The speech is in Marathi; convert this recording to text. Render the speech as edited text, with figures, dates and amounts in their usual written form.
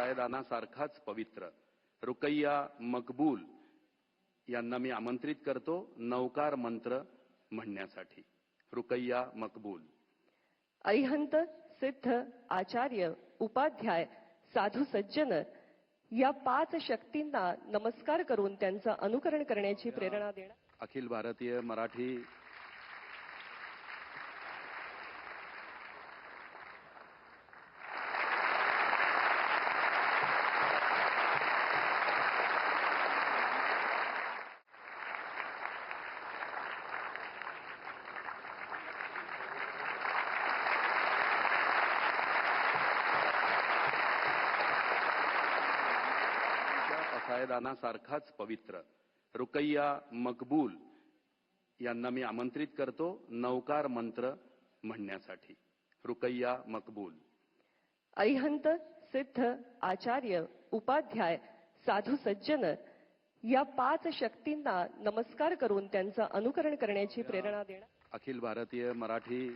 सायदानासारखाच पवित्र रुकैया मकबूल यांना मी आमंत्रित करतो नवकार मंत्र म्हणण्यासाठी. रुकैया मकबूल. अरिहंत सिद्ध आचार्य उपाध्याय साधू सज्जन या 5 शक्तींना नमस्कार करून त्यांचं अनुकरण करण्याची प्रेरणा देणार. अखिल भारतीय मराठी सायदानासारखाच पवित्र रुकैया मकबूल यांना मी आमंत्रित करतो नवकार मंत्र म्हणण्यासाठी. रुकैया मकबूल. अरिहंत सिद्ध आचार्य उपाध्याय साधू सज्जन या 5 शक्तींना नमस्कार करून त्यांचं अनुकरण करण्याची प्रेरणा देणार. अखिल भारतीय मराठी